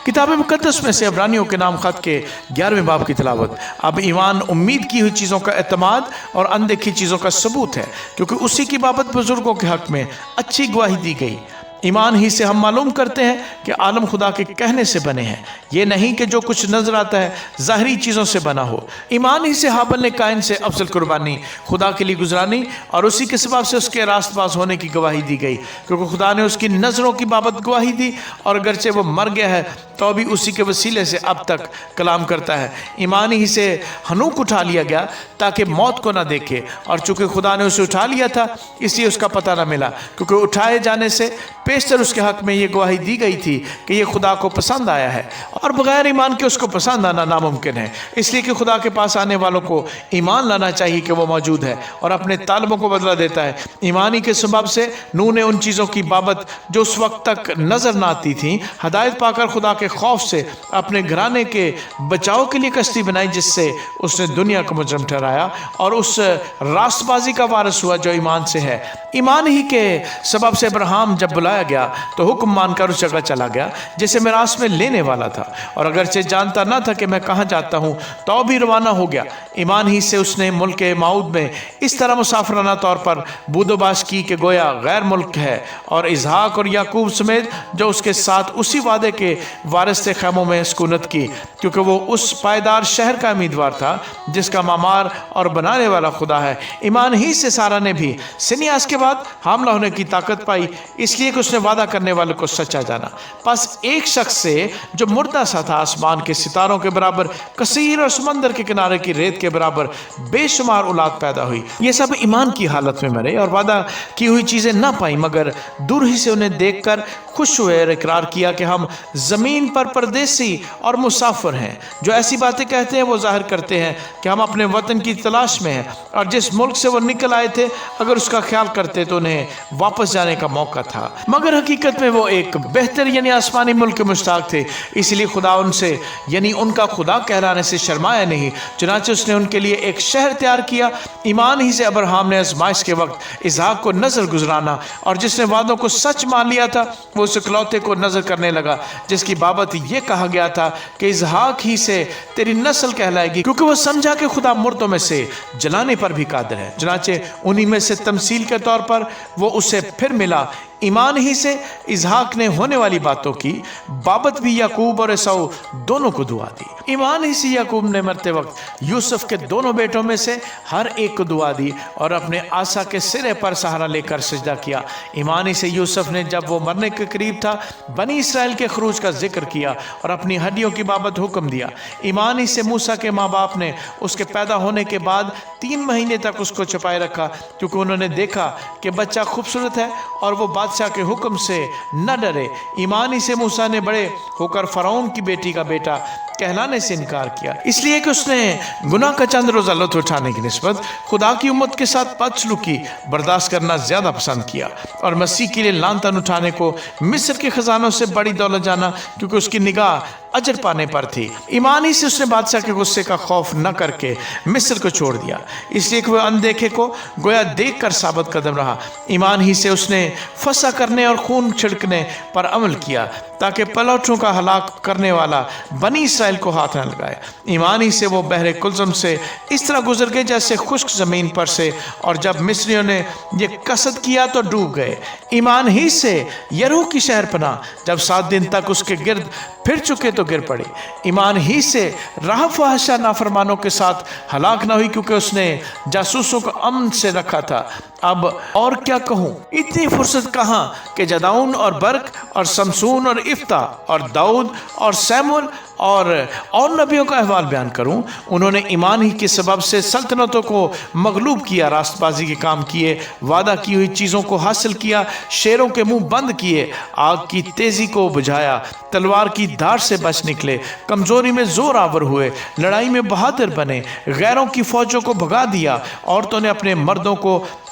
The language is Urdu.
کتاب مقدس میں سے عبرانیوں کے نام خط کے 11ویں باب کی تلاوت۔ اب ایمان امید کی ہوئی چیزوں کا اعتماد اور اندیکھی چیزوں کا ثبوت ہے، کیونکہ اسی کی بابت بزرگوں کے حق میں اچھی گواہی دی گئی۔ ایمان ہی سے ہم معلوم کرتے ہیں کہ عالم خدا کے کہنے سے بنے ہیں، یہ نہیں کہ جو کچھ نظر آتا ہے ظاہری چیزوں سے بنا ہو۔ ایمان ہی سے ہابل نے قائن سے افضل قربانی خدا کے لیے گزرانی، اور اسی کے سبب سے اس کے راست باز ہونے کی گواہی دی گئی، کیونکہ خدا نے اس کی نظروں کی بابت گواہی دی، اور اگرچہ وہ مر گیا ہے تو بھی اسی کے وسیلے سے اب تک کلام کرتا ہے۔ ایمان ہی سے ہنوک اٹھا لیا گیا تاکہ موت کو نہ دیکھے، اور چونکہ خدا نے اسے اٹھا لیا تھا اس لیے اس کا پتہ نہ ملا، کیونکہ اٹھائے جانے سے پیشتر اس کے حق میں یہ گواہی دی گئی تھی کہ یہ خدا کو پسند آیا ہے، اور بغیر ایمان کے اس کو پسند آنا ناممکن ہے، اس لیے کہ خدا کے پاس آنے والوں کو ایمان لانا چاہیے کہ وہ موجود ہے اور اپنے طالبوں کو بدلہ دیتا ہے۔ ایمانی کے سبب سے نوح نے ان چیزوں کی بابت جو اس وقت تک نظر نہ آتی تھیں ہدایت پا کر خدا کے خوف سے اپنے گھرانے کے بچاؤ کے لیے کشتی بنائی، جس سے اس نے دنیا کو مجرم ٹھہرایا اور اس راست بازی کا وارث ہوا جو ایمان سے ہے۔ ایمان ہی کے سبب سے ابراہیم جب بلایا گیا تو حکم مان کر اس جگہ چلا گیا جسے میراث میں لینے والا تھا، اور اگرچہ جانتا نہ تھا کہ میں کہاں جاتا ہوں تو بھی روانہ ہو گیا۔ ایمان ہی سے اس نے ملک معود میں اس طرح مسافرانہ طور پر بود و باش کی کہ گویا غیر ملک ہے، اور اسحاق اور یعقوب سمیت جو اس کے ساتھ اسی وعدے کے وارث تھے خیموں میں سکونت کی، کیونکہ وہ اس پائیدار شہر کا امیدوار تھا جس کا معمار اور بنانے والا خدا ہے۔ ایمان ہی سے سارا نے بھی سنیاس کے بعد حاملہ ہونے کی طاقت پائی، اس لیے کہ اس نے وعدہ کرنے والے کو سچا جانا۔ پس ایک شخص سے جو مردہ سا تھا آسمان کے ستاروں کے برابر کثیر اور سمندر کے کنارے کی ریت کے برابر بے شمار اولاد پیدا ہوئی۔ یہ سب ایمان کی حالت میں مرے اور وعدہ کی ہوئی چیزیں نہ پائیں، مگر دور ہی سے انہیں دیکھ کر خوش ہوئے اور اقرار کیا کہ ہم زمین پر پردیسی اور مسافر ہیں۔ جو ایسی باتیں کہتے ہیں وہ ظاہر کرتے ہیں کہ ہم اپنے وطن کی تلاش میں ہیں، اور جس ملک سے وہ نکل آئے تھے اگر اس کا خیال کرتے تو انہیں واپس جانے کا موقع تھا، مگر حقیقت میں وہ ایک بہتر یعنی آسمانی ملک کے مشتاق تھے۔ اس لیے خدا ان سے یعنی ان کا خدا کہلانے سے شرمایا نہیں، چنانچہ اس نے ان کے لیے ایک شہر تیار کیا۔ ایمان ہی سے ابراہیم نے آزمائش کے وقت اسحاق کو نظر گزرانا، اور جس نے وعدوں کو سچ مان لیا تھا وہ اس اکلوتے کو نظر کرنے لگا جس کی بابت یہ کہا گیا تھا کہ اسحاق ہی سے تیری نسل کہلائے گی، کیونکہ وہ سمجھا کہ خدا مردوں میں سے جلانے پر بھی قادر ہے۔ چنانچہ انہی میں سے تمثیل کے طور پر وہ اسے پھر ملا۔ ایمان ہی سے اسحاق نے ہونے والی باتوں کی بابت بھی یعقوب اور عیسو دونوں کو دعا دی۔ ایمان ہی سے یعقوب نے مرتے وقت یوسف کے دونوں بیٹوں میں سے ہر ایک کو دعا دی اور اپنے عصا کے سرے پر سہارا لے کر سجدہ کیا۔ ایمان ہی سے یوسف نے جب وہ مرنے کے قریب تھا بنی اسرائیل کے خروج کا ذکر کیا اور اپنی ہڈیوں کی بابت حکم دیا۔ ایمان ہی سے موسیٰ کے ماں باپ نے اس کے پیدا ہونے کے بعد 3 مہینے تک اس کو چھپائے رکھا، کیونکہ انہوں نے دیکھا کہ بچہ خوبصورت ہے اور وہ بادشاہ کے حکم سے نہ ڈرے۔ ایمان ہی سے موسیٰ نے بڑے ہو کر فرعون کی بیٹی کا بیٹا کہلانے سے انکار کیا، اس لیے کہ اس نے گناہ کا چند روزہ لطف اٹھانے کی نسبت خدا کی امت کے ساتھ بدسلوکی برداشت کرنا زیادہ پسند کیا، اور مسیح کے لیے لعن تان اٹھانے کو مصر کے خزانوں سے بڑی دولت جانا، کیونکہ اس کی نگاہ اجر پانے پر تھی۔ ایمان ہی سے اس نے بادشاہ کے غصے کا خوف نہ کر کے مصر کو چھوڑ دیا، اس لیے کہ وہ اندیکھے کو گویا دیکھ کر ثابت قدم رہا۔ ایمان ہی سے اس نے فسح کرنے اور خون چھڑکنے پر عمل کیا تاکہ پلوٹوں کا ہلاک کرنے والا بنی اسرائیل کو ہاتھ نہ لگائے۔ ایمان ہی سے وہ بحر کلزم سے اس طرح گزر گئے جیسے خشک زمین پر سے، اور جب مصریوں نے یہ قصد کیا تو ڈوب گئے۔ ایمان ہی سے یریحو کی شہر پناہ جب 7 دن تک اس کے گرد پھر چکے تو گر پڑی۔ ایمان ہی سے راہب فاحشہ نافرمانوں کے ساتھ ہلاک نہ ہوئی، کیونکہ اس نے جاسوسوں کو امن سے رکھا تھا۔ اب اور کیا کہوں، اتنی فرصت کہاں کہ جدعون اور برق اور سمسون اور افتح اور داؤد اور سیمول اور نبیوں کا احوال بیان کروں۔ انہوں نے ایمان ہی کے سبب سے سلطنتوں کو مغلوب کیا، راست بازی کے کام کیے، وعدہ کی ہوئی چیزوں کو حاصل کیا، شیروں کے منہ بند کیے، آگ کی تیزی کو بجھایا، تلوار کی دھار سے بچ نکلے، کمزوری میں زور آور ہوئے، لڑائی میں بہادر بنے، غیروں کی فوجوں کو بھگا دیا، عورتوں نے اپنے مردوں کو